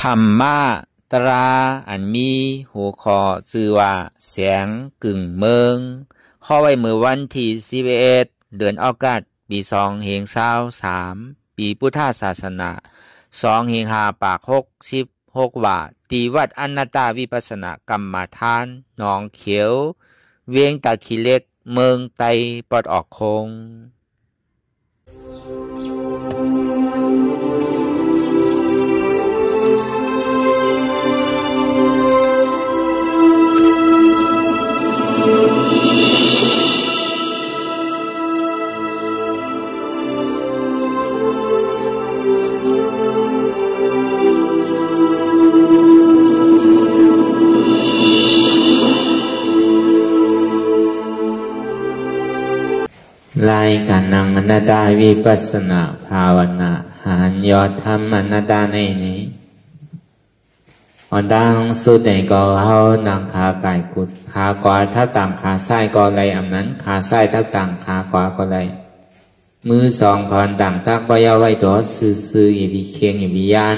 ธรรมะตราอันมีหัวข้อชื่อว่าแสงกึ่งเมืองข้อไว้เมื่อวันที่11เดือนออกาศปี2523ปีพุทธศาสนา2-5ปาก66ว่าตีวัดอนัตตาวิปัสสนากรรมฐานหนองเขียวเวียงตะขี้เหล็กเมืองไตปอดออกคงรายการนั่งอนัตตาวิปัสสนาภาวนาหานยอดธรรมอนัตตาในนี้ดังสุดในก็เขานั่งขาไก่กุดขาขวาถ้าต่างขาซ้ายก็ไรอันนั้นขาซ้ายถ้าต่างขาขวาก็ไรมือสองคอนต่างทักพยาไว้ตัวซื่อๆอย่าไปเคียงอย่าไปยาน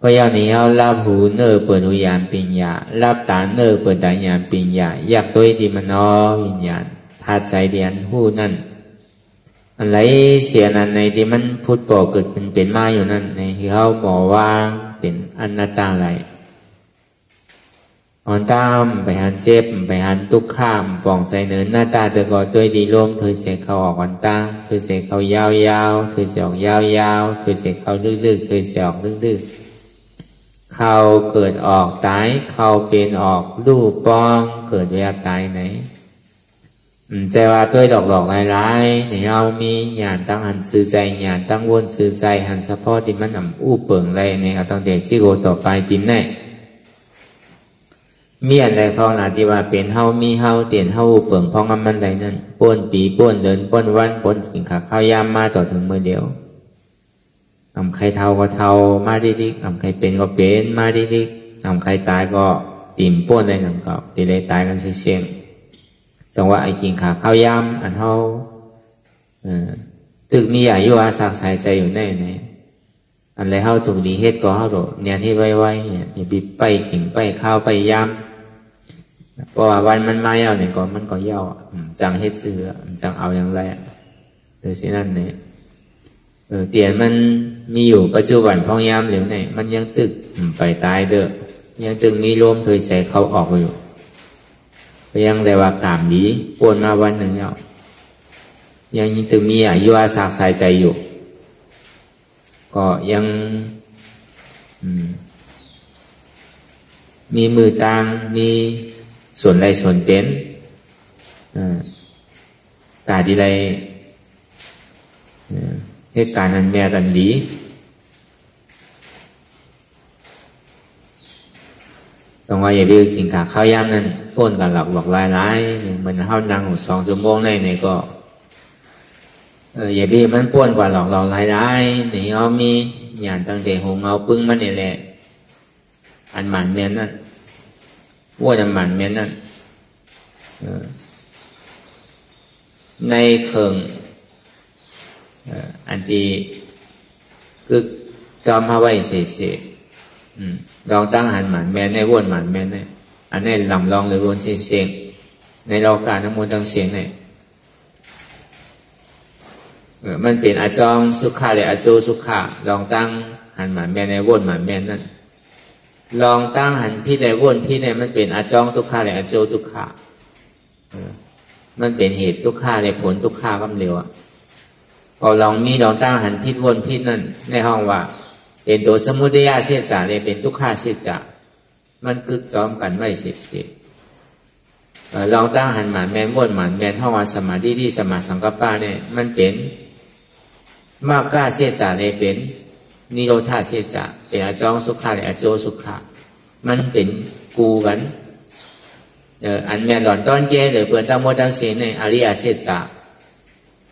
พยานี้เขารับหูเนื้อเปิดหูยานปิญญารับตาเนื้อเปิดตายานปิญญาอยากตัวที่มันน้อวิญญาณธาตุใจเดียนหูนั่นอะไรเสียนั้นในที่มันพุทธก่อเกิดขึ้นเป็นมาอยู่นั่นในที่เขาบอกว่าเป็นอนัตตาอะไรตามไปหันเจ็บไปหันทุกข้ามปองใจเนินหน้าตาเธอก็ด้วยดีร่มเธอเสียเขาออกตาเธอเสียเขายาวๆเธอเสียออกยาวๆเธอเสียเขาลึกๆเธอเสียออกลึกๆเขาเกิดออกตายเขาเป็นออกรูปปองเกิดเวลาตายไหนแต่ว่าด้วยหลอกๆร้ายๆในเรามีญาณตั้งหันซื้อใจญาณตั้งวนซื้อใจหันเฉพาะที่มันอู้เปิงไรในเอาตั้งแต่ที่โกต่อไปติมแน่มีอะไรฟ้องที่ว่าเป็นเฮามีเฮาเตียนเฮาอู้เปิงพ้องมันใดนั่นป้นปีป้นเดินป้นวันป้นขิงขาข้าวยามมาต่อถึงมือเดียวใครเท่าก็เท่ามาดิใครเป็นก็เป็นมาดิใครตายก็ติ่มป้นอะไรนั่นก็ตีเลยตายกันเสียงจังว่าไอ้ขิงขาข้าวยามอันเฮาตึกมีอายุอาศักดิ์ใส่ใจอยู่แน่ไหนอันไรเฮาถูกดีเฮ็ดก็เฮาโดเนี่ยที่ไว้เนี่ยอย่าไปไปขิงไปข้าวไปยามเพราะว่าวันมันมาเย้าเนี่ยมันก็เย้าจังเฮ็ดเสือจังเอาอย่างไรโดยเช่นนั้นเนี่ยเตียนมันมีอยู่ปัจจุบันพองยามเหลียวไหนมันยังตึกไปตายเด้อยังตึกมีลมเคยใจเขาออกอยู่ยังได้ว่าตามดีปวนมาวันหนึ่งแล้วยังตึงมีอายุอาศักดิ์ใส่ใจอยู่ก็ยังมีมือต่างมีส่วนใดส่วนเป็นตาดีไรเหตุการณ์นั้นแม่กันดีต้องว่าอย่าดื้อขิงขาข้าวยามนั่นป้นกันหลอกลายมันเข้านั่ง2 ชั่วโมงในก็อย่าดื้อมันป้นกว่าหลอกลายนี่เขามีหยาดตั้งแต่หงเอาปึ้งมันนี่แหละอันหมันเมียนนั่นว่าอันหมันเมียนนั่นในเคิงอันที่คือจอมมาไว้เสียลองตั้งหันหมันแม่ในวนหมันแม่ในอันนี้ลำลองหรือวนเสียงในเราการน้ำมันตั้งเสียงเนี่ยมันเป็นอาจองสุขาหรืออาโจสุขาลองตั้งหันหมันแม่ในวนหมันแม่นั่นลองตั้งหันพี่ในวนพี่ในมันเป็นอาจองทุกขาหรืออาโจทุกขามันเป็นเหตุทุกขาหรือผลทุกขาก็เร็วพอลองตั้งหันพี่วนพี่นั่นในห้องว่าเป็นตัวสมุทัยเสียจ่าเลยเป็นทุกขาเสียจ่ามันกึกซ้อมกันไม่เสียลองตั้งหันหมันแมนวนหมันแมนห้องว่าสมาธิที่สมาสังกัปปะเนี่ยมันเป็นมากก้าเสียจ่าเลยเป็นนิโรธาเสียจ่าเป็นอาจองสุขาหรืออาโจสุขามันเป็นกูกันอันแมนหลอนต้อนแก่หรือเปิดตั้งโมตั้งเสียในอริยเสียจ่า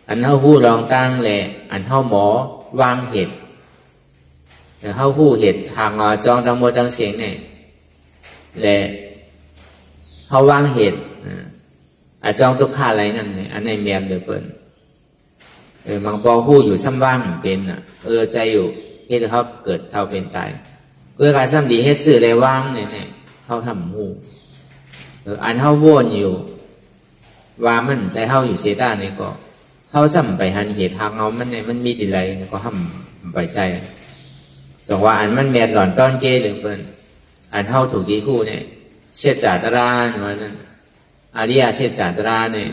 อันเท่าผู้ลองตั้งแหละอันเท่าหมอวางเหตุเขาผู้เห็นทางจองทั้งหมดทั้งเสียงเนี่ยและเขาวางเหตุจองทุกขาอะไรนั่นเนี่ยอันในเมียนเดือเปิลบางปอผู้อยู่ซ้ำว่างเป็นใจอยู่ที่เขาเกิดเท่าเป็นตาย เพื่อการซ้ำดีเฮ็ดสื่อได้ว่างเนี่ยเขาทำหูอันเขาวนอยู่ว่ามันใจเขาอยู่เสียด้านนี่ก็เขาซ้ำไปหันเหตุทางเอามันเนี่ยมันมีดีไรก็ทำไปใจจังว่าอันมันแมดหลอนต้อนเกหรือเพิ่นอันเขาถูกดีคู่เนี่ยเสียจ่าตราว่านั่นอาริยาเสียจ่าตราเนี่ย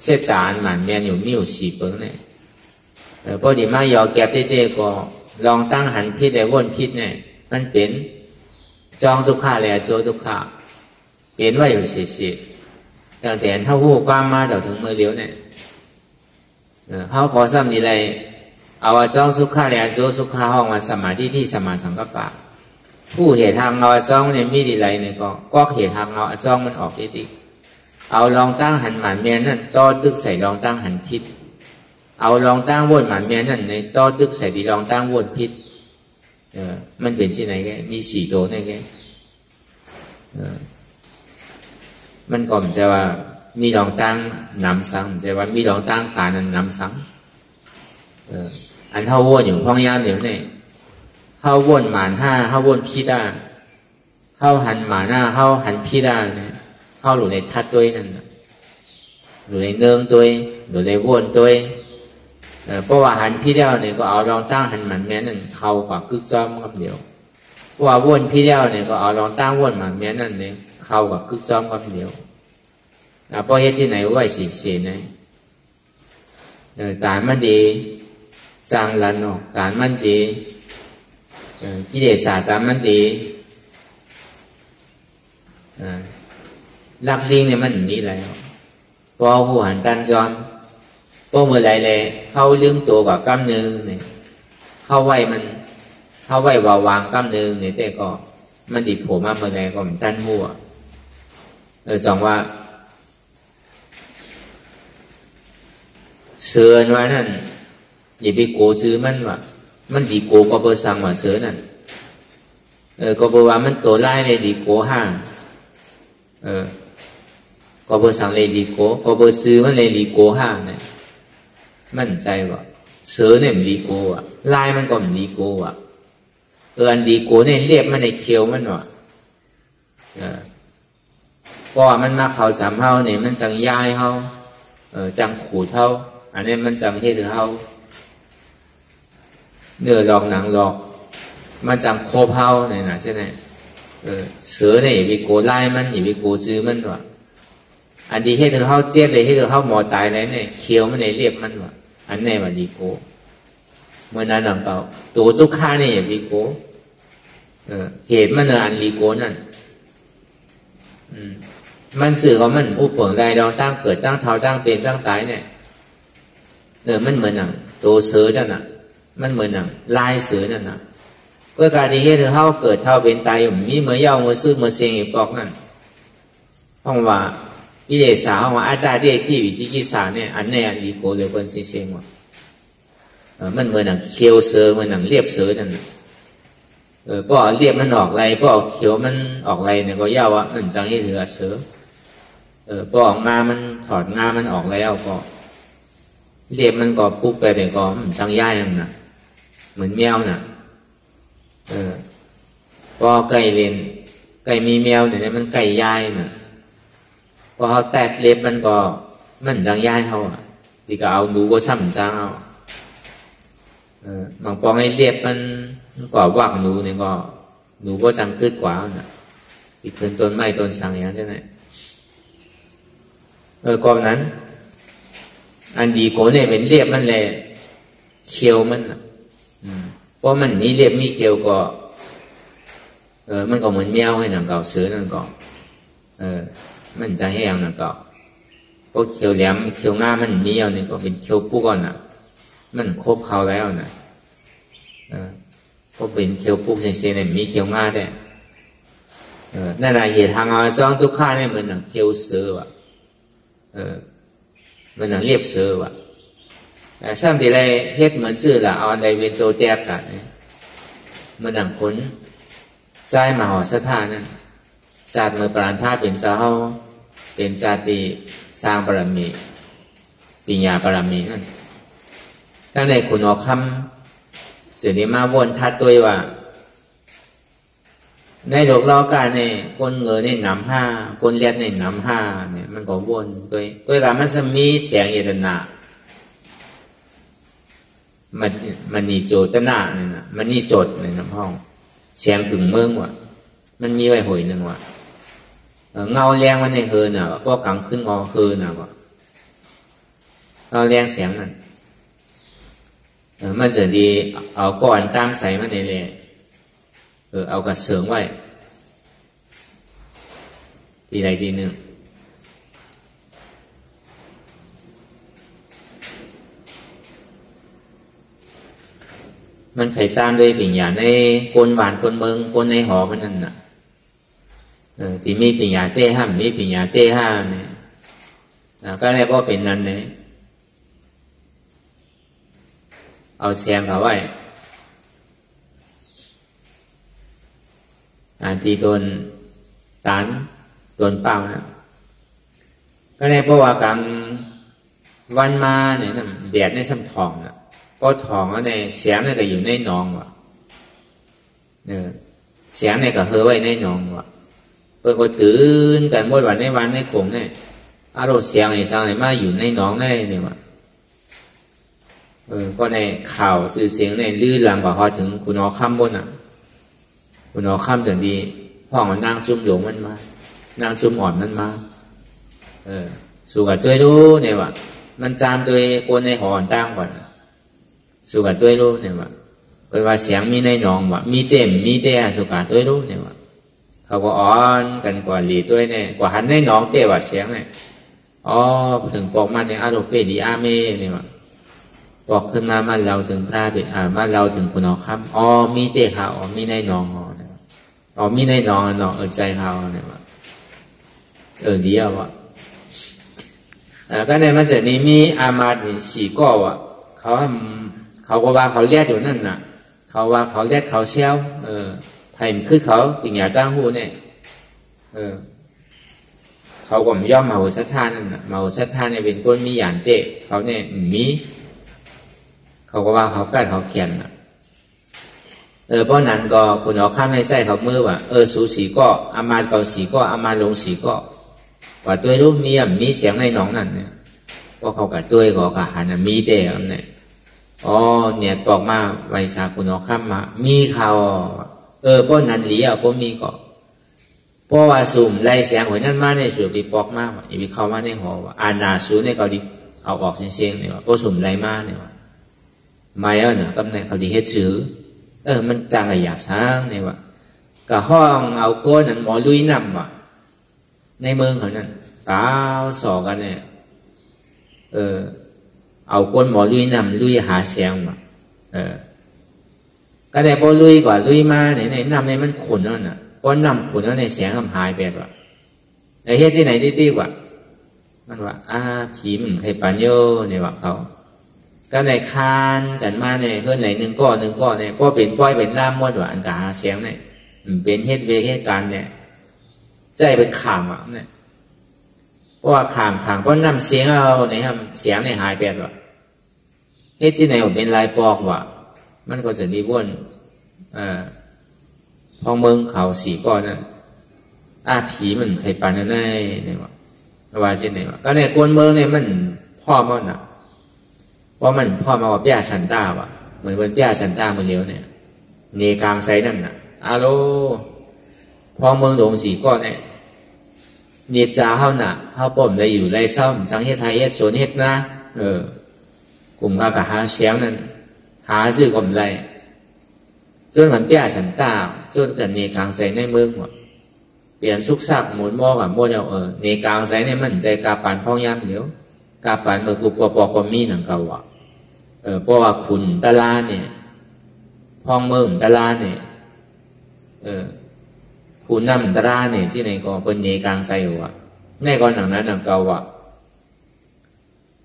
เสียจ่าอันหมันแมนอยู่นิ้วสีเปิ้งเนี่ยพอดีมายอแก็บเต้ๆก็ลองตั้งหันพิษได้วนพิษเนี่ยมันเป็นจองทุกข้าแล้วโจทุกข้าเป็นว่าอยู่เสียๆตั้งแต่เท่าหู้ความมาเดี๋ยวถึงมือเลี้ยวเนี่ยเขาขอซ้ำนี่เลยเอาจ้องสุขาแล้วโจสุขาห้องมาสมาธิที่สมาสังกัปปะผู้เหตุทางเอาจ้องเนี่ยมีดีไรเนี่ยก็เหตุทางเอาจ้องมันออกดีๆเอาลองตั้งหันหมันเมียนั่นต้อตึกใส่ลองตั้งหันพิษเอาลองตั้งวนหมันเมียนั่นในต้อตึกใส่ดีลองตั้งวนพิษมันเป็นที่ไหนแกมีสี่ตัวนี่แกมันก็มันจะว่ามีลองตั้งน้ำสังจะว่ามีลองตั้งการนั้นน้ำสังอันเท่าวนอยู่ห้องยามเดี๋ยวนี้เข้าวนหมานห้าเข้าวนพิดาเข้าหันหมาหน้าเข้าหันพิดาเนี่ยเข้าหลุดในทัดด้วยนั่นหลุดในเนืองด้วยหลุดในวนด้วยเพราะว่าหันพี่เดียวเนี่ยก็เอาลองตั้งหันหมันแม่นั่นเข้ากว่ากึกซ้อมคำเดียวเพราะว่าวนพี่เดียวเนี่ยก็เอาลองตั้งวนหมันแม่นั่นเนี่ยเข้ากว่ากึกซ้อมคำเดียวเพราะเหตุที่ไหนว่าสีเสียเนี่ยการมันดีจางลันออกการมันดีกิเลสการมันดีลักลิงเนี่ยมันนี่แหละพอหูหันตันจอนก็เมื่อไรเลยเข้าลืมตัวกับกำเนิดเนี่ยเข้าไว้มันเข้าไว้วางกำเนิดเนี่ยแต่ก็มันดิบโผล่มาเมื่อไรก็มันตันมั่วจองว่าเสือว่านั่นอย่าไปโกซื้อมันว่ามันดีโกก็เบอร์สั่งว่าเสือนั่นก็เบอร์ว่ามันตัวไล่เลยดีโกห้างก็เบอร์สั่งเลยดีโกก็เบอร์ซื้อมันเลยดีโกห้างเนี่ยมั่นใจว่าเสือเนี่ยมันดีโกอ่ะไล่มันก็มันดีโกอ่ะอันดีโกเนี่ยเรียบมันในเคียวมันว่ะก็มันมาเขาสามเท่าเนี่ยมันจังย้ายเขาจังขูดเท่าอันนี้มันจังเฮ็ดเท่าเนื้อลองหนังหลอกมันจังโคเท่าเนี่ยนะใช่ไหมเสือเนี่ยอย่าไปโกไล่มันอย่าไปโกซื้อมันว่ะอันดีเฮ็ดเท่าเจี๊ยบเลยเฮ็ดเท่าหมอตายเลยเนี่ยเคียวมันในเรียบมันว่ะอันนี้ว่าดีโกเมื่อนั้นหลังเก่าตัวทุกข้าเนี่ยอย่าไปโกเหตุมันอันดีโกนั่นมันสื่อว่ามันอุปผงใดดองตั้งเกิดตั้งเท้าตั้งเป็นตั้งตายเนี่ยมันเหมือนหนังตัวเสือนั่นน่ะมันเหมือนหนังลายเสือนั่นน่ะเพื่อการที่เฮ็ดเท่าเกิดเท่าเป็นตายมีเมื่อย่อเมื่อซื้อเมื่อเสียงอีกปอกนั่นห้องว่ากิเลสาห้องว่าอัตตาเดียที่วิจิกิสาเนี่ยอันนี้อันดีโกเลยคนเสียงว่ามันเหมือนหนังเคียวเสือเหมือนหนังเรียบเสือนั่นพอเรียบมันออกไรพอเขียวมันออกไรเนี่ยก็ย่าว่ามันจังให้เสือเสือพอออกงามันถอดงามันออกแล้วก็เรียบมันก็ปุ๊บไปแต่ก็มันจังย่ายมันน่ะเหมือนแมวน่ะก็ไก่เล่นไก่มีแมวเนี่ยมันไก่ย่ายน่ะพอเขาแตกเล็บมันก็มันจังย่ายเขาอ่ะที่ก็เอาหนูก็ช่ำจังเอาบางปองไอ้เรียบมันก็ว่างหนูเนี่ยก็หนูก็จังขึ้นกว่าน่ะที่ขึ้นต้นไม้ต้นสังอย่างนั้นใช่ไหมก่อนนั้นอันดีโกเนี่ยเป็นเรียบมันเลยเคียวมันเพราะมันนี่เรียบนี่เคียวก็มันก็เหมือนแมวให้หนังเก่าเสือนั่นก็มันจะให้อย่างหนังเก่าก็เคียวแหลมเคียวง่ามันมีเอาเนี่ยก็เป็นเคียวปุ๊กก่อนน่ะมันครบเขาแล้วน่ะก็เป็นเคียวปุ๊กเซนๆเนี่ยมีเคียวง่าได้นั่นแหละเหตุทางเอาจ้องทุกข้าเนี่ยเหมือนหนังเคียวเสือว่ะมันหนังเรียบเสือว่ะแต่ซ้ำที่ไรเฮ็ดเหมือนซื่อละเอาในเวนโตแตกกันมันหนังขนใจมหาสถานนั่นจัดเมื่อปราณภาพเป็นสาวเป็นจาติสร้างบารมีปิญญาบารมีนั่นตั้งแต่คุณออกคำเสียดีมาวนทัดด้วยว่า ในโลกเราการในคนเงยในน้ำห้าคนเลียนในน้ำห้าเนี่ยมันก็วนด้วยการมันจะมีเสียงเอตนามันนี่โจตนาเนี่ยนะมันนี่โจทย์ในน้ำห้องเสียงกึ่งเมืองว่ะมันมีไว้หอยหนึ่งว่ะเงาแรงมันในเฮือน่ะก็กลางขึ้นงอเฮือน่ะว่ะเงาแรงเสียงนั่นมันจะดีเอาก้อนตั้งใส่มันในเลยเอากระเสริงไว้ทีใดทีหนึ่งมันไขสร้างด้วยปิญญาในคนหวานคนเมืองคนในหอมันนั่นน่ะที่มีปิญญาเต้ห้ามมีปิญญาเต้ห้ามเนี่ยก็เลยก็เป็นนั้นเลยเอาแซงเขาไว้ที่โดนตันโดนเป้านะก็เลยเพราะว่ากรรมวันมาเนี่ยแดดในซ้ำทองนะก็ทองแล้วในเสียงเนี่ยก็อยู่ในหนองว่ะเสียงเนี่ยก็เฮอไว้ในหนองว่ะเพื่อก็ตื่นกันmỗiวันในวันในคงเนี่ยอารมณ์เสียงไอ้สร้างไอ้มาอยู่ในหนองได้เนี่ยว่ะก็ในข่าวชื่อเสียงในลื่นหลังกว่าพอถึงคุณน้อค่ำบนอ่ะคุณน้อค่ำถึงดีห้องมันนั่งซุ่มโยงมันมานั่งซุ่มอ่อนมันมาสู่กับตัวรู้เนี่ยว่ะมันจามตัวคนในหอนตั้งก่อนสู่กับตัวรู้เนี่ยว่ะเพราะว่าเสียงมีในหนองว่ะมีเต็มมีเตะสู่กับตัวรู้เนี่ยว่ะเขาก็อ่อนกันกว่าหลีตัวเนี่ยกว่าหันในหนองเตะว่าเสียงเนี่ยถึงปอกมาในอารมณ์เปรีอาเมเนี่ยว่ะบอกขึ้นมามันเราถึงพระเบิดมาเราถึงคุณน้อค่ำมีเตะเขามีในหนองมีในหนองหนองใจเขาเนี่ยว่ะดีอ่ะว่ะก็ในมันจะนี้มีอามาตย์สี่ก้อว่ะเขาก็ว่าเขาเลียดอยู่นั่นน่ะเขาว่าเขาเลียดเขาเชี่ยวไทยมันคือเขาปิญญาตั้งหูเนี่ยเขาก็ไม่ยอมมาหัวสัทธานั่นน่ะมาหัวสัทธาเนี่ยเป็นคนมีหยานเตะเขาเนี่ยมีเขาก็ว่าเขากัดเขาเขียนน่ะเพราะนั้นก็คุณเอาข้ามให้ใจเขามือว่าสูสีก็อามาตย์เก่าสีก็อามาตย์ลงสีก็ว่าตัวรูปนี้มีเสียงในหนองนั่นเนี่ยก็เขากับตัวก็กะหันมีเตะเนี่ยเนี่ยบอกมาไวสาคุณเอาข้ามมามีเขาเพราะนั้นหลีเพราะมีก็เพราะว่าสุ่มไล่เสียงหัวนั่นมาในส่วนปีปอกมากว่าอีกเข้ามาในหอว่าอานาสูในเขาดิเอาออกเสียงเนี่ยว่าเพราะสุ่มไล่มาเนี่ยว่าไม่เนี่ยกำในเขาดิเฮ็ดซื้อมันจางอยากสร้างเนี่ยว่ะกับห้องเอาโก้นั่นหมอลุยนำว่ะในเมืองเขานั่นเปล่าสอกันเนี่ยเอาก้นหมอลุยนำลุยหาเสียงว่ะก็ได้พอลุยกว่าลุยมาในนำในมันขุนนั่นน่ะก้นนำขุนแล้วในเสียงทำหายไปว่ะในเฮ็ดที่ไหนที่ว่ะมันว่าผีมันเคยปัญโยเนี่ยว่ะเขาก็ในคานกันมาเนี่ยเพื่อนไหนหนึ่งก้อนเนี่ยก็เป็นป้อยเป็นล่ามม้วนว่าอันกาหาเสียงเนี่ยเป็นเฮ็ดเวเหตุการเนี่ยใจเป็นขามอ่ะเนี่ยเพราะว่าขามก็นำเสียงเอาเนี่ยครับเสียงในหายไปว่ะเฮ็ดที่ไหนผมเป็นลายปอกว่ะมันก็จะดีวนพอเมืองเขาสีก้อนนั่นผีมันเคยปันนั่นเนี่ยว่าเช่นไหนวะก็เนี่ยกวนเมืองเนี่ยมันพ่อมันอ่ะว่ามันพ่อมาว่าเปียสันตาว่ะเหมือนเปียสันตามันเลี้ยวเนี่ยเนกลางไซนั่นน่ะอาโลพอเมืองหลวงสีก้อนเนี่ยเนียจ้าเขาน่ะเขาป่มได้อยู่ไรซ่อมจังเฮ็ดไทยเฮ็ดสวนเฮ็ดนะกลุ่มกับหาเชียงนั่นหาซื้อกลมไรจนมันเปียสันตาจนกันเนกลางไซในเมืองหมดเปลี่ยนสุกซักหมุนมอกับม้วนเอาเนกลางไซเนี่ยมันใจกาปานพ้องย้ำเดี๋ยวกาปานกุปปอกมีหนังเก่าอ่ะเพราะว่าขุนตะลาเนี่ยพองเมืองตะลาเนี่ยผู้นำตะลาเนี่ยที่ไหนก็เป็นเนกลางไซว่ะในก่อนหนังนั้นหนังเก่าอ่ะ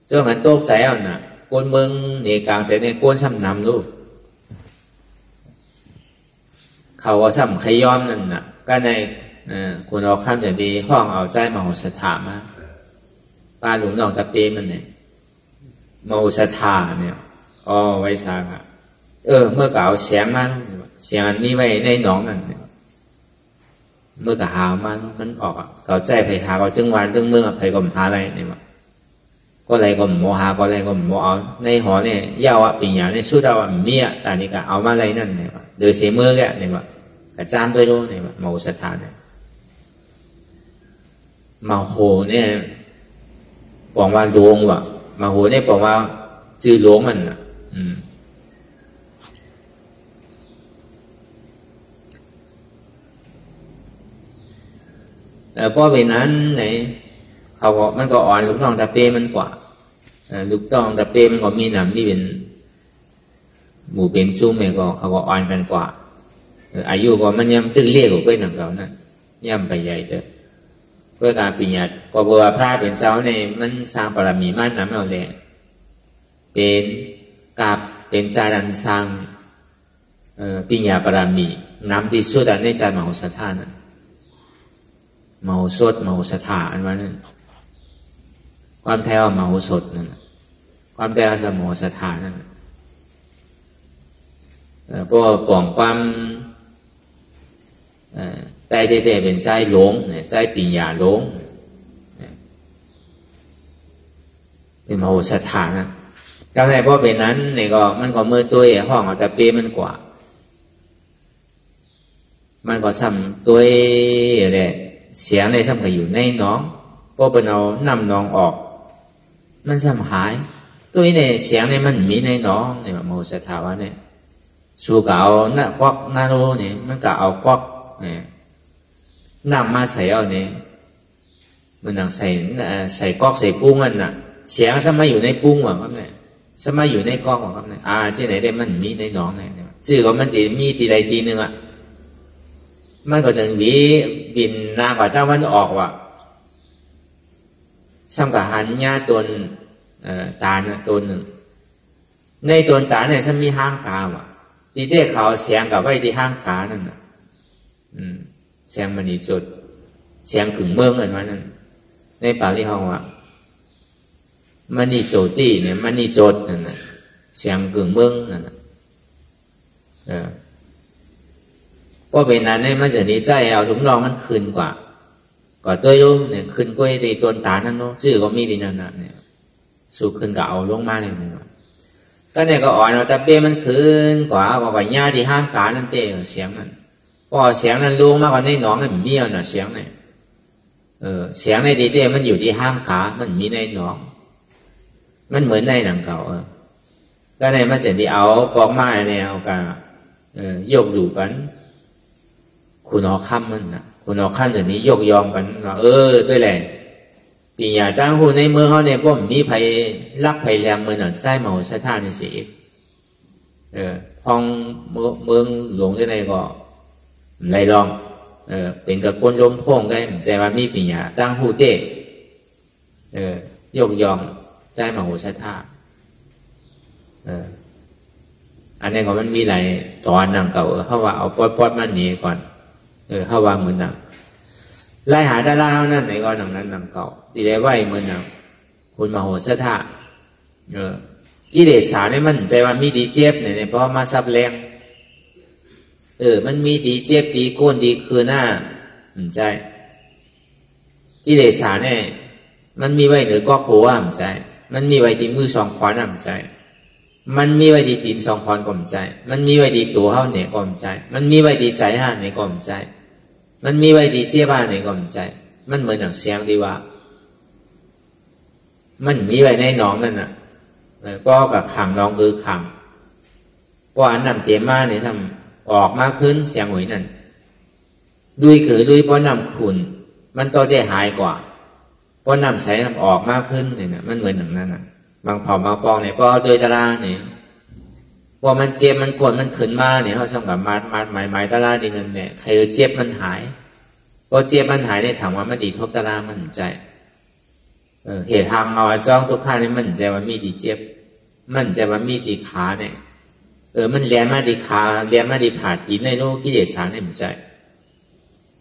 เจ้ามันโต๊ะใจอ่ะน่ะคนเมืองเนกลางไซเนี่ยก้นช้ำน้ำลูกเขาก็ช้ำขย้อมนั่นน่ะก็ในคุณเอาข้ามจะดีห้องเอาใจมโหสถามาป้าหลวงน้องตะเปมันเนี่ยมโหสถาเนี่ยไว้สร้างเมื่อเก่าเสียงนั้นเสียงนี้ไว้ในหนองนั่น เมื่อกับหามันออกเขาใจไผ่หาเขาตึงวันตึงเมื่อไผ่ก็หาอะไรเนี่ยว่าก็อะไรก็โมหาก็อะไรก็โมเอาในหอเนี่ยยาวปีหยาในสุดเอาเมียแต่นี่ก็เอามาอะไรนั่นเนี่ยว่าโดยเสียมือแกเนี่ยว่ากระจามด้วยรู้เนี่ยว่าโมสถานเนี่ยมาโหเนี่ยบอกว่าหลวงว่ะมาโหเนี่ยบอกว่าจื่อหลวงมันอ่ะแต่พอเป็นนั้นไหนเขาบอกมันก็อ่อนลูกน้องตะเปมันกว่าลูกน้องตะเปมันก็มีหนำที่เป็นหมู่เป็นชุ่มเองก็เขาก็อ่อนกันกว่าอายุก็มันยังตึ้งเรียกกว่าเพื่อนของเรานั่นย่ำไปใหญ่เด้อเพื่อการปิญญาก็บอกว่าพระเป็นเจ้าในมันสร้างบารมีมั่นน้ำเอาเลยเป็นกับเป็นจารันสร้างปิญญาบารมีน้ำที่สุดในใจมโหสถานนั้นมโหสถมโหสถาอันว่านั้นความแท้มโหสถนั่นความแท้สมโหสถานั่นพวกป่องความใจเตะเป็นใจหลงใจปิญญาหลงเป็นมโหสถานะก็ได้เพราะเป็นนั้นนี่ก็มันก็มือตัวห้องเอาแต่เปมันกว่ามันก็ซ้ำตัวอะไรเสียงในซ้ำก็อยู่ในน้องพอเป็นเอานำน้องออกมันซ้ำหายตัวนี้เสียงในมันมีในน้องในมโหสถาวะเนี่ยสู้กับเอาหน้ากวักหน้าโลเนี่ยมันก็เอากวักเนี่ยนำมาใส่เอาเนี่ยมันนั่งใส่กวักใส่ปุ้งนั่นน่ะเสียงซ้ำมาอยู่ในปุ้งว่ะครับเนี่ยซ้ำมาอยู่ในกวักว่ะครับเนี่ยที่ไหนได้มันมีในน้องเนี่ยชื่อก็มันตีมีตีใดตีหนึ่งอ่ะมันก็จะบินนากว่าถ้าวันออกว่ะซ้ำกับหันญาตนตาเนี่ยตัวหนึ่งในตัวตาเนี่ยซ้ำมีห้างกาว่ะที่เด็กเขาเสียงกับไว้ที่ห้างกานั่นน่ะเสียงมันอีจุดเสียงขึงเมืองเหมือนว่านั่นในปาลีเขาว่ามันอีโจตี้เนี่ยมันอีโจดนั่นน่ะเสียงขึงเมืองนั่นน่ะเพราะเป็นนั้นเนี่ยมันจะดีใจเอาถุงรองมันคืนกว่าก็ตัวรู้เนี่ยคืนกล้วยตีตัวตานั่นเนาะชื่อก็มีดีนั่นน่ะเนี่ยสู้คืนก็เอาลงมาเลยเนี่ยก็เนี่ยก็อ่อนเอาแต่เป้มันคืนกว่าว่าญาที่ห้างกานั่นเต้เสียงมันพอเสียงนั้นลงมากกว่าในหนองมันมีอ่ะนะเสียงเนี่ยเสียงในดีเต้มันอยู่ที่ห้างขามันมีในหนองมันเหมือนในหนังเก่าก็ในมันจะที่เอาปอกไม้เนี่ยเอากายกอยู่กันคุณเอาค่ำมันนะคุณเอาค่ำจากนี้ยกยองกันว่าด้วยแหละปีอย่าตั้งหูในเมืองเขาเนี่ยพวกนี้ภัยรักภัยแรงเมืองหน่อยใจเมาใช้ท่าในสีพองเมืองหลวงที่ไหนก็ไรลองเป็นกับคนลมพ่งได้ใจว่ามีปีอย่าตั้งหูเต้ยกยองใจเมาใช้ท่าอันนี้ก็มันมีหลายตอนนั่งเก่าเขาว่าเอาปอดมันหนีก่อนเขาว่าเหมือนนั่งไล่หาดารานั่นไหนก็นั่งนั้นนั่งเก่าที่ได้ไหวเหมือนนั่งคุณมโหสถากิเลสาเนี่ยมันใจว่ามีดีเจ็บเนี่ยเพราะมาซับแรงมันมีดีเจ็บดีโกนดีคือหน้าใจกิเลสาเนี่ยมันมีไว้เหนือก็หัวใจมันมีไว้ที่มือสองขวานใจมันมีไว้ที่ตีนสองขวานก็ใจมันมีไว้ที่ตัวเขาเนี่ยก็ใจมันมีไว้ที่ใจห้าเนี่ยก็ใจมันมีไว้ที่เจี๊ยบ้านเนี่ยก็ใจมันเหมือนอย่างเสียงดีว่ามันมีไว้ในน้องนั่นน่ะก็กับขังน้องคือขังเพราะอันนำเตรียมมาเนี่ยทำออกมากขึ้นเสียงหวยนั่นด้วยเพราะนำขุนมันต่อได้หายกว่าเพราะนำใช้นำออกมากขึ้นเนี่ยนะมันเหมือนอย่างนั้นน่ะบางเผ่าบางปองเนี่ยก็โดยตารางเนี่ยว่ามันเจ็บมันกดมันขึ้นมาเนี่ยเขาส่งกับหมายตารางดีเงินเนี่ยใครเจ็บมันหายพอเจ็บมันหายเนี่ยถามว่ามันดีทบตารางมันใจเหตุทางเอาจ้องทุกข้านี่มันใจว่ามีดีเจ็บมันใจว่ามีดีขาเนี่ยมันเลียนมาดีขาเลียนมาดีผาดตีนในโลกกิเลสขาเนี่ยมันใจ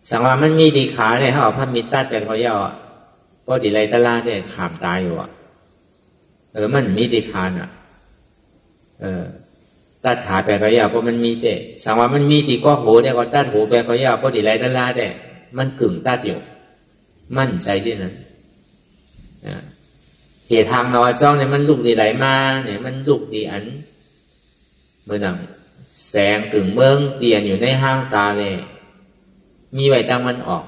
สังว่ามันมีดีขาเนี่ยเขาเอาพระมิตรตัดเป็นเขาเยาะพอดีไรตารางเนี่ยขามตายอยู่มันมีดีขาน่ะตัดขาแปลก็ยาวเพราะมันมีแต่สังว่ามันมีที่ก็หูเนี่ยก็ตัดหูแปลก็ยาวเพราะดีไรตารางเนี่ย มันกึ่งตาเดียวมั่นใจเช่นนั้นเหตุทางเราจ้องเนี่ยมันลุกดีไหลมาเนี่ยมันลุกดีอันเมื่อนังแสงกึ่งเมืองเตียนอยู่ในห้างตาเลยมีไว้ตั้งมันออก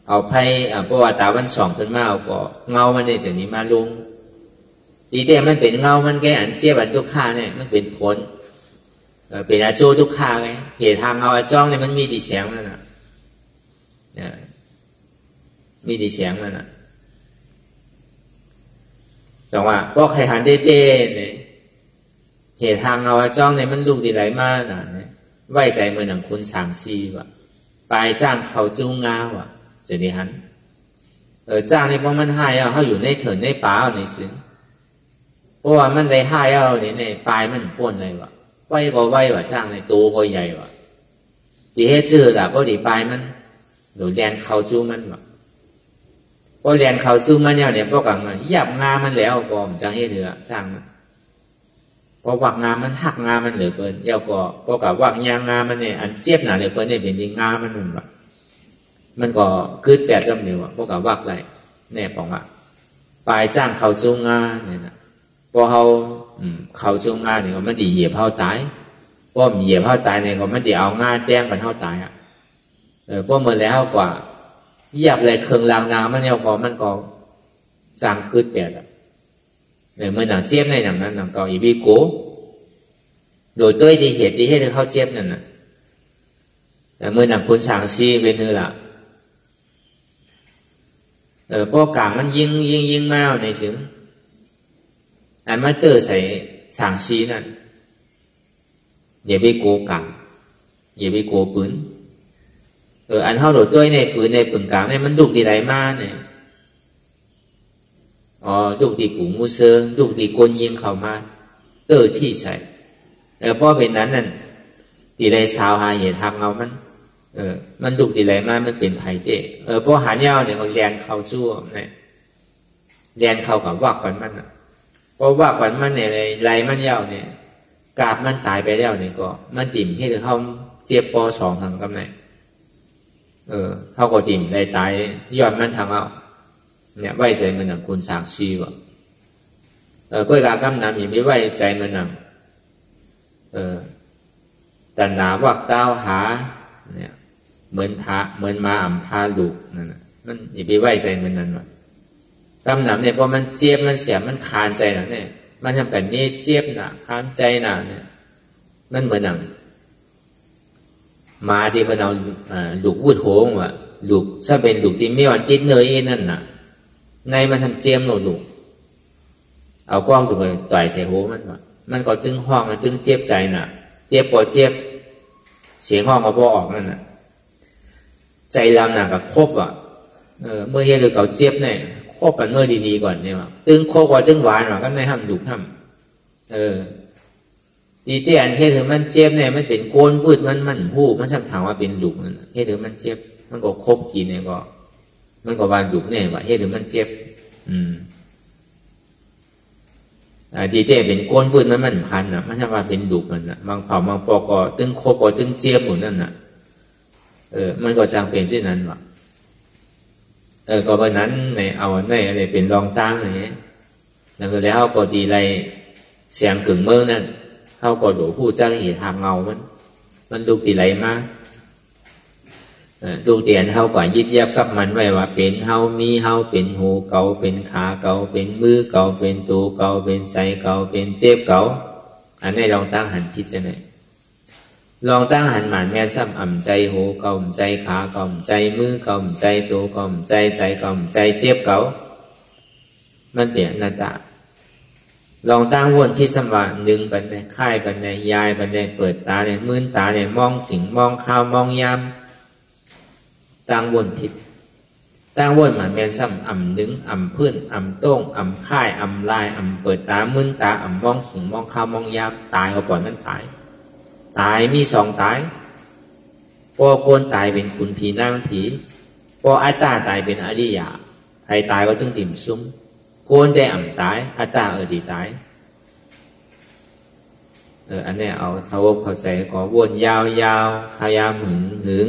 เอาไพ่เพราะว่าตาวันสองขึ้นมาเอาก็เงามันเนี่ยจะนี้มาลงดีแต่มันเป็นเงามันแก่อันเจี๊ยบอันทุกข้าเนี่ยมันเป็นผลเป็นอาโจทุกข้าไงเหตุทางเงาจ้องเนี่ยมันมีดีแสงนั่นน่ะมีดีแสงนั่นน่ะจังว่าก็ใครหันเต้ๆเนี่ยเหตุทางเงาจ้องเนี่ยมันลุกดีไหลมากน่ะไว้ใจเมื่อหนังคุณสางซีว่ะปลายจ้างเขาจูงงาว่ะจะดีหันจ้างในพวกมันหายเอาเขาอยู่ในเถินในป่าในซึ้งเพราะว่ามันได้หายเอาในปลายมันป่นเลยว่ะไว้ก็ไว้ว่ะจ้างในตัวก็ใหญ่ว่ะดีให้ชื่อละก็ดีปลายมันหรือแดนเขาจูงมันว่ะพอแดนเขาจูงมันเนี่ยพวกกังหยับงามันแล้วก็มันจังให้เหลือจ้างพอวักงามันหักงามันเหลือเกินเย้าก็พอกับวักยางงามันเนี่ยอันเจี๊ยบหนาเหลือเกินเนี่ยเป็นจริงงามันว่ะมันก็คืดแปดก็เหนียวพวกกับวักไรแน่ปองว่าปลายจ้างเขาจูงงาเนี่ยนะพอเขาจูงงาเนี่ยมันดีเหยียบเขาตายพอเหยียบเขาตายเนี่ยก็มันดีเอางาแต้งกันเขาตายอ่ะพอเมื่อแล้วกว่าเหยียบอะไรเครื่องรางงามันเนี่ยก็มันก็สร้างคืดแปดอ่ะเมื่อหนังเจี๊ยบในหนังนั้นหนังก็อีบีโก้โดยด้วยดีเหตุที่ให้เขาเจี๊ยบนั่นน่ะแต่เมื่อหนังคุณสางซีเป็นเธอละพวกกลางมันยิงมาในถึงอันมาเตอร์ใส่สางซีนั่นอย่าไปโกกลางอย่าไปโกปืนอันเท่าโดดด้วยในปืนในปืนกลางเนี่ยมันดุดีไรมาเนี่ยดุดีกูมูเซอร์ดุดีโกนยิงเข้ามาเตอร์ที่ใส่แล้วพอเป็นนั้นนั่นดีไรสาวหาเหตุทางเอามันดุดีไรมามันเป็นไผ่เต้พอหาเย้าเนี่ยมันแรงเข้าชั่วเนี่ยแรงเข้ากับวักกันมันเพราะวักกันมันเนี่ยไรมันเย้าเนี่ยกาบมันตายไปแล้วเนี่ยก็มันติ่มให้เขาเจ็บปอสองทางกำไหนเขาก็ติ่มได้ตายย้อนมันทางเอาเนี่ยไว้ใจมันหนังคุณสางชีวะก็การกำนำอย่างไม่ไว้ใจมันหนังตัณหาวักเต้าหาเนี่ยเหมือนมาอ่ำพาลูกนั่นน่ะมันอย่าไปไว้ใจมันนั่นวะกำนำเนี่ยพอมันเจี๊ยบมันเสียมันคานใจน่ะเนี่ยมันทำกันนี่เจี๊ยบน่ะคานใจน่ะเนี่ยมันเหมือนหนังมาที่พอเราลูกวูดโหงว่ะลูกถ้าเป็นลูกที่ไม่วันติดเนยนั่นน่ะในมันทำเจียมหนูเอากล้องดูไปต่อยใส่หัวมันว่ะมันก็ตึงห้องมันตึงเจ็บใจน่ะเจ็บปวดเจ็บเสียงห้องก็พอออกนั่นน่ะใจลำหนักกับครบอ่ะเมื่อเห็นหรือเขาเจ็บเนี่ยครบกันเมื่อดีๆก่อนเนี่ยว่ะตึงครบกว่าตึงหวานว่ะก็ในห้ามดุห้ามดีที่อันเฮ็ดถึงมันเจ็บเนี่ยมันเป็นโกนฟืดมันหู้มันช่างถามว่าเป็นดุนั่นเฮ็ดถึงมันเจ็บมันก็ครบกินเนี่ยก็มันก็วานดุเนี่ยว่ะเฮ็ดถึงมันเจ็บดีที่เป็นโกนฟืดมันพันอ่ะมันช่างว่าเป็นดุมันอ่ะบางเผ่าบางปอก็ตึงครบก็ตึงเจ็บหมดนั่นน่ะมันก็จำเป็นเช่นนั้นว่ะก็วันนั้นในเอาในอะไรเป็นรองตั้งอย่างเงี้ยแล้วก็ดีไรเสียงกึ่งเมืองนั่นเขาก็ดูผู้จ้างเหตุทางเงามันดูตีไรมาดูเตียนเขาก่อนยึดยับกับมันไว้ว่าเป็นเฮามีเฮาเป็นหูเก่าเป็นขาเก่าเป็นมือเก่าเป็นตัวเก่าเป็นใจเก่าเป็นเจ็บเก่าอันนี้ลองตั้งหันคิดจะไหนลองตั้งหันหมันแม่ซ้ำอ่ำใจหูเก่าใจขาเก่าใจมือเก่าใจตัวเก่าใจเก่าใจเจ็บเก่ามันเปลี่ยนหน้าตาลองตั้งวนที่สว่างดึงปันในค่ายปันในยายปันในเปิดตาในมืนตาในมองถึงมองข้าวมองยามตั้งวนทิศตั้งวนหมันแมนซ้ำอ่ำดึงอ่ำพื้นอ่ำโต้งอ่ำค่ายอ่ำลายอ่ำเปิดตามืนตาอ่ำมองถึงมองข้าวมองยามตายเอาก่อนนั้นตายมีสองตายพอโกนตายเป็นคุณผีนางผีพออาตาตายเป็นอริยาใครตายก็ต้องติ่มซุ้มโกนได้อ่ำตายอาตาดีตายอันนี้เอาเข้าใจก็วนยาวขยามหึง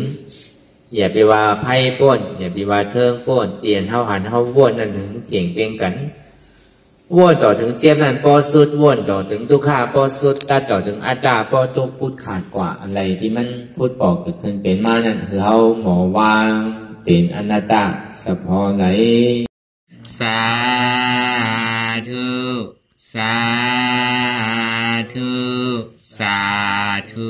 อย่าไปว่าไพ่ป้นอย่าไปว่าเทิงป้นเตียนเฮาหันเฮาว่นนั่นถึงเก่งเก่งกันว่นต่อถึงเจี๊ยบนั่นปอสุดว่นต่อถึงทุกขาปอสุดตัดต่อถึงอัตตาปอทุกพูดขาดกว่าอะไรที่มันพูดบอกเกิดขึ้นเป็นมานั่นคือเฮาหมอวางเป็นอนัตตาสะพอไหนสาธุสาธุสาธุ